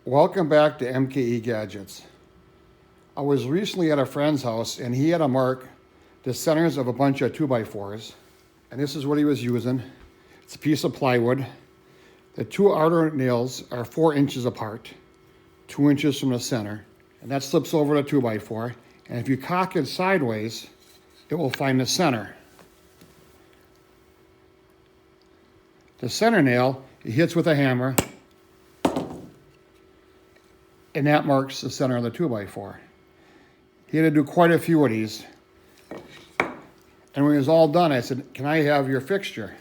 Welcome back to MKE Gadgets. I was recently at a friend's house and he had to mark the centers of a bunch of 2x4s. And this is what he was using. It's a piece of plywood. The two outer nails are 4 inches apart, 2 inches from the center. And that slips over the 2x4. And if you cock it sideways, it will find the center. The center nail, he hits with a hammer, and that marks the center of the 2x4. He had to do quite a few of these. And when it was all done, I said, can I have your fixture?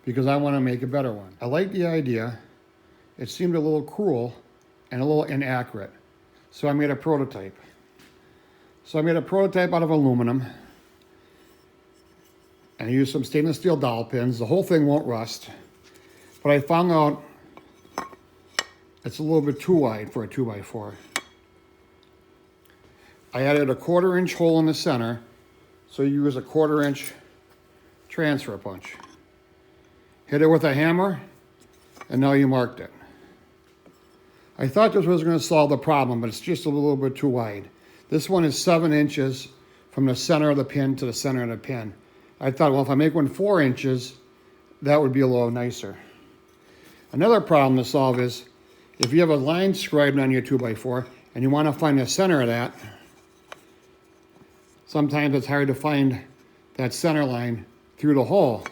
Because I want to make a better one. I liked the idea. It seemed a little cruel and a little inaccurate. So I made a prototype. So I made a prototype out of aluminum. And I used some stainless steel dowel pins. The whole thing won't rust. But I found out it's a little bit too wide for a 2x4. I added a 1/4 inch hole in the center, so you use a 1/4 inch transfer punch. Hit it with a hammer, and now you marked it. I thought this was going to solve the problem, but it's just a little bit too wide. This one is 7 inches from the center of the pin to the center of the pin. I thought, well, if I make one 4 inches, that would be a little nicer. Another problem to solve is, if you have a line scribed on your 2x4 and you want to find the center of that, sometimes it's hard to find that center line through the hole.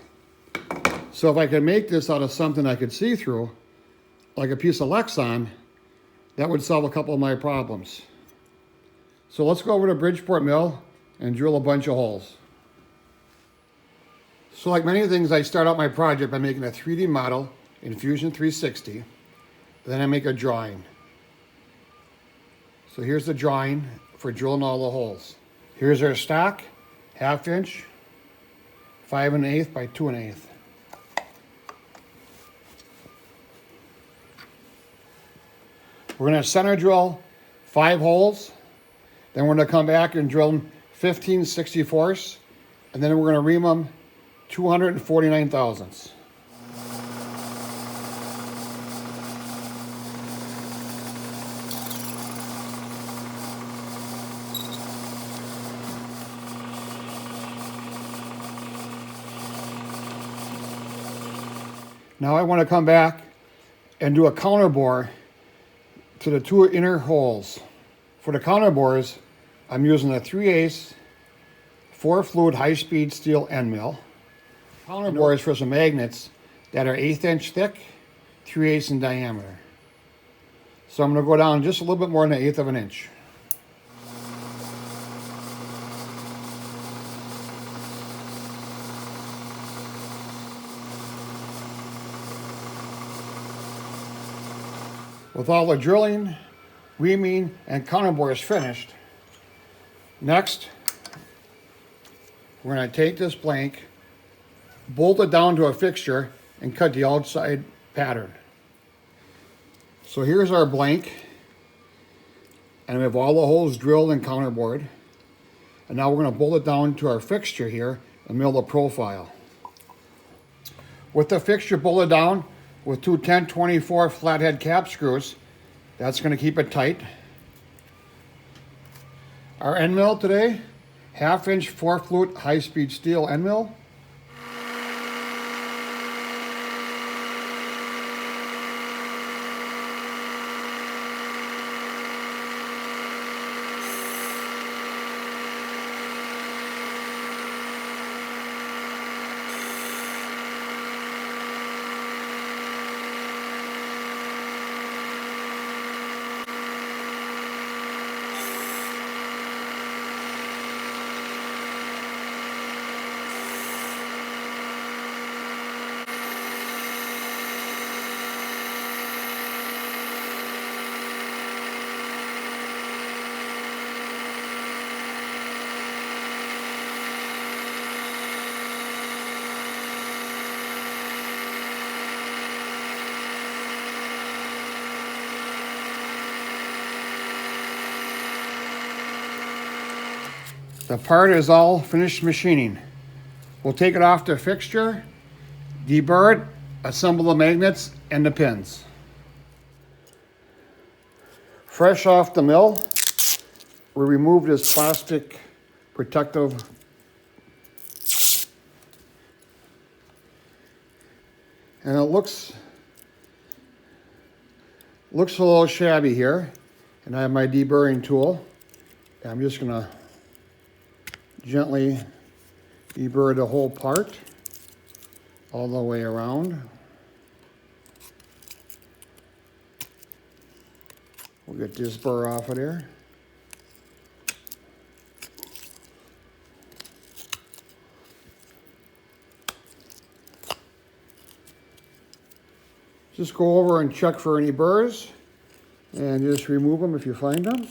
So if I could make this out of something I could see through, like a piece of Lexan, that would solve a couple of my problems. So let's go over to Bridgeport Mill and drill a bunch of holes. So like many things, I start out my project by making a 3D model in Fusion 360. Then I make a drawing. So here's the drawing for drilling all the holes. Here's our stock, 1/2 inch, 5 1/8 by 2 1/8. We're gonna center drill 5 holes. Then we're gonna come back and drill 15 64ths. And then we're gonna ream them 249 thousandths. Now I want to come back and do a counter bore to the 2 inner holes. For the counter bores, I'm using a 3/8 4 fluid high-speed steel end mill. Counter bores for some magnets that are 1/8 inch thick, 3/8 in diameter. So I'm going to go down just a little bit more than 1/8 of an inch. With all the drilling, reaming, and counter bores finished, next we're going to take this blank, bolt it down to a fixture, and cut the outside pattern. So here's our blank, and we have all the holes drilled and counter bored. And now we're going to bolt it down to our fixture here and mill the profile. With the fixture bolted down with 2 10/24 flathead cap screws, that's going to keep it tight. Our end mill today, 1/2 inch 4 fluid high-speed steel end mill. The part is all finished machining. We'll take it off the fixture, deburr it, assemble the magnets and the pins. Fresh off the mill, we removed this plastic protective. And it looks a little shabby here. And I have my deburring tool. And I'm just gonna gently deburr the whole part all the way around. We'll get this burr off of there. Just go over and check for any burrs and just remove them if you find them.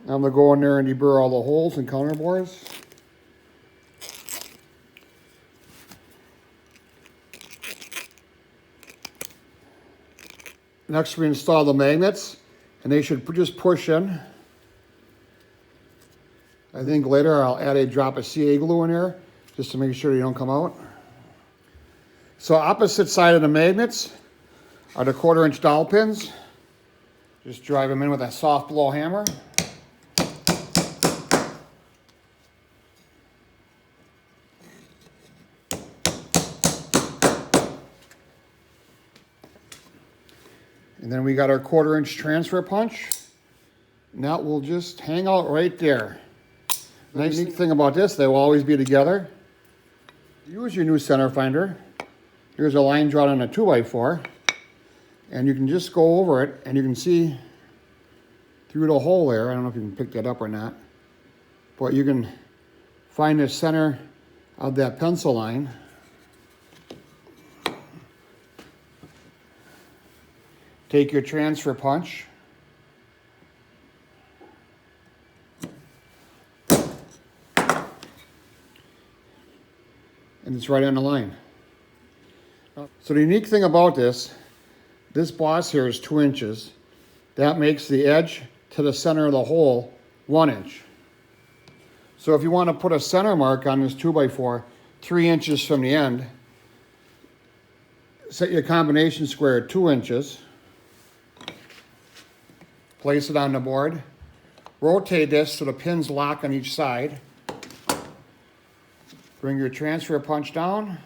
I'm gonna go in there and deburr all the holes and counterbores. Next we install the magnets, and they should just push in. I think later I'll add a drop of CA glue in there just to make sure they don't come out. So opposite side of the magnets are the 1/4" dowel pins. Just drive them in with a soft blow hammer. And then we got our 1/4" transfer punch. And that will just hang out right there. The nice neat thing about this, they will always be together. Use your new center finder. Here's a line drawn on a 2x4. And you can just go over it and you can see through the hole there. I don't know if you can pick that up or not. But you can find the center of that pencil line. Take your transfer punch. And it's right on the line. So the unique thing about this boss here is 2 inches. That makes the edge to the center of the hole 1 inch. So if you want to put a center mark on this 2x4, 3 inches from the end, set your combination square at 2 inches. Place it on the board. Rotate this so the pins lock on each side. Bring your transfer punch down.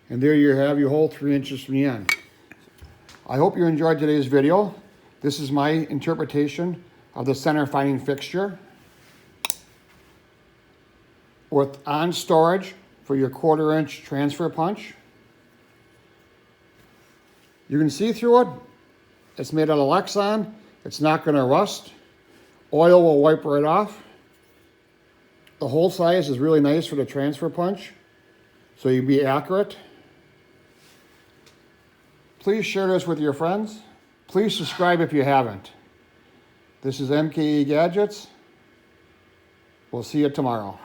And there you have your hole 3 inches from the end. I hope you enjoyed today's video. This is my interpretation of the center finding fixture with on storage for your 1/4" transfer punch. You can see through it. It's made out of Lexan. It's not going to rust. Oil will wipe right off. The hole size is really nice for the transfer punch, so you can be accurate. Please share this with your friends. Please subscribe if you haven't. This is MKE Gadgets. We'll see you tomorrow.